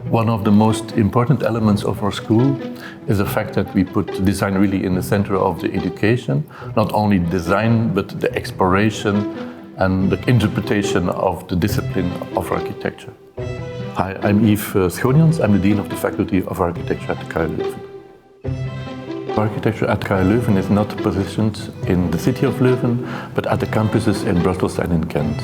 One of the most important elements of our school is the fact that we put design really in the center of the education. Not only design, but the exploration and the interpretation of the discipline of architecture. Hi, I'm Yves Schonians. I'm the Dean of the Faculty of Architecture at KU Leuven. Architecture at KU Leuven is not positioned in the city of Leuven, but at the campuses in Brussels and in Ghent.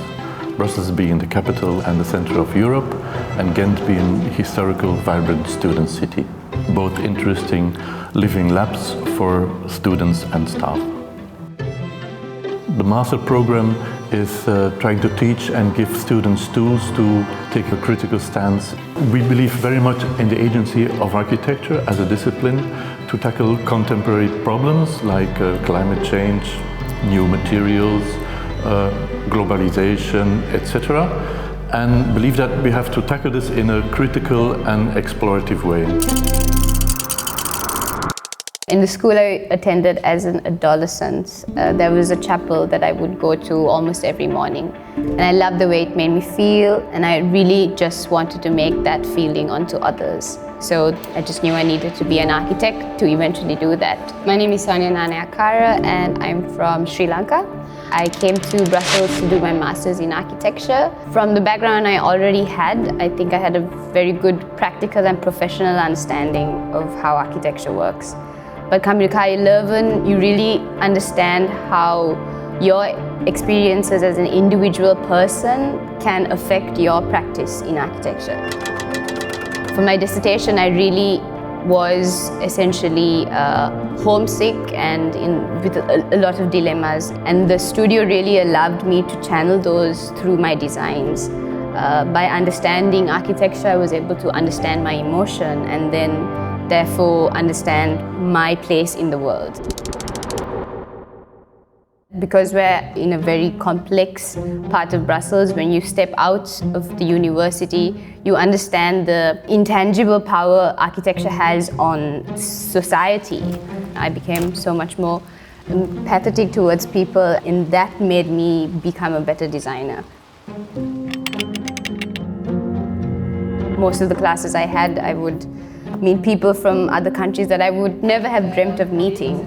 Brussels being the capital and the center of Europe, and Ghent being a historical, vibrant student city. Both interesting living labs for students and staff. The master program is trying to teach and give students tools to take a critical stance. We believe very much in the agency of architecture as a discipline to tackle contemporary problems like climate change, new materials, globalization, etc. And believe that we have to tackle this in a critical and explorative way. In the school I attended as an adolescent, there was a chapel that I would go to almost every morning. And I loved the way it made me feel, and I really just wanted to make that feeling onto others. So I just knew I needed to be an architect to eventually do that. My name is Sonia Nanayakara and I'm from Sri Lanka. I came to Brussels to do my master's in architecture. From the background I already had, I think I had a very good practical and professional understanding of how architecture works. But coming to KU Leuven, you really understand how your experiences as an individual person can affect your practice in architecture. For my dissertation, I really was essentially homesick and with a lot of dilemmas. And the studio really allowed me to channel those through my designs. By understanding architecture, I was able to understand my emotion and then therefore understand my place in the world. Because we're in a very complex part of Brussels, when you step out of the university, you understand the intangible power architecture has on society. I became so much more empathetic towards people, and that made me become a better designer. Most of the classes I had, I would meet people from other countries that I would never have dreamt of meeting.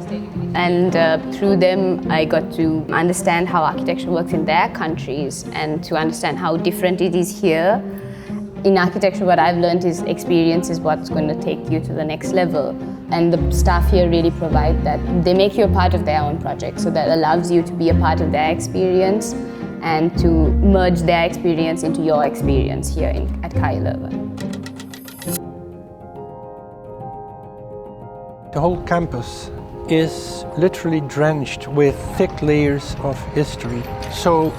And through them, I got to understand how architecture works in their countries and to understand how different it is here. In architecture, what I've learned is experience is what's going to take you to the next level. And the staff here really provide that. They make you a part of their own project, so that allows you to be a part of their experience and to merge their experience into your experience here at KU Leuven. The whole campus is literally drenched with thick layers of history. So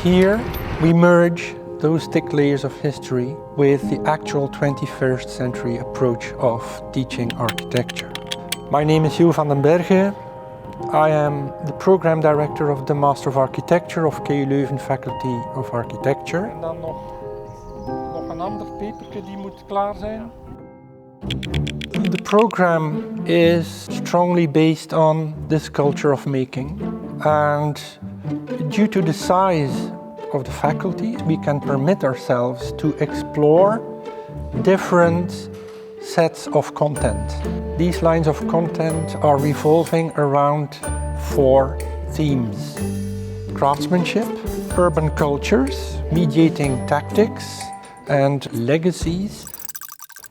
here we merge those thick layers of history with the actual 21st century approach of teaching architecture. My name is Jo van den Berge. I am the program director of the Master of Architecture of KU Leuven Faculty of Architecture. En dan nog een ander pepertje die moet klaar zijn. The program is strongly based on this culture of making, and due to the size of the faculty, we can permit ourselves to explore different sets of content. These lines of content are revolving around 4 themes: craftsmanship, urban cultures, mediating tactics, and legacies.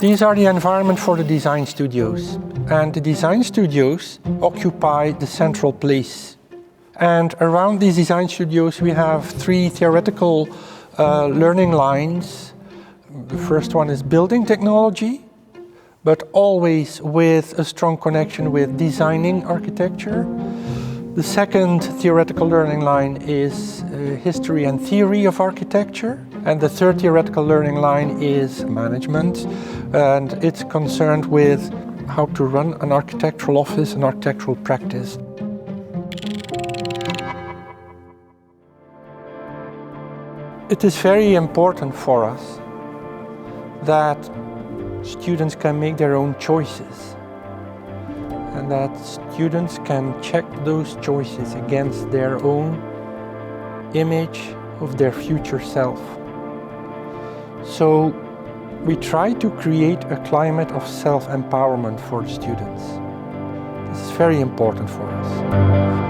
These are the environment for the design studios, and the design studios occupy the central place. And around these design studios we have 3 theoretical learning lines. The first one is building technology, but always with a strong connection with designing architecture. The second theoretical learning line is history and theory of architecture. And the third theoretical learning line is management, and it's concerned with how to run an architectural office, an architectural practice. It is very important for us that students can make their own choices, and that students can check those choices against their own image of their future self. So we try to create a climate of self-empowerment for the students. This is very important for us.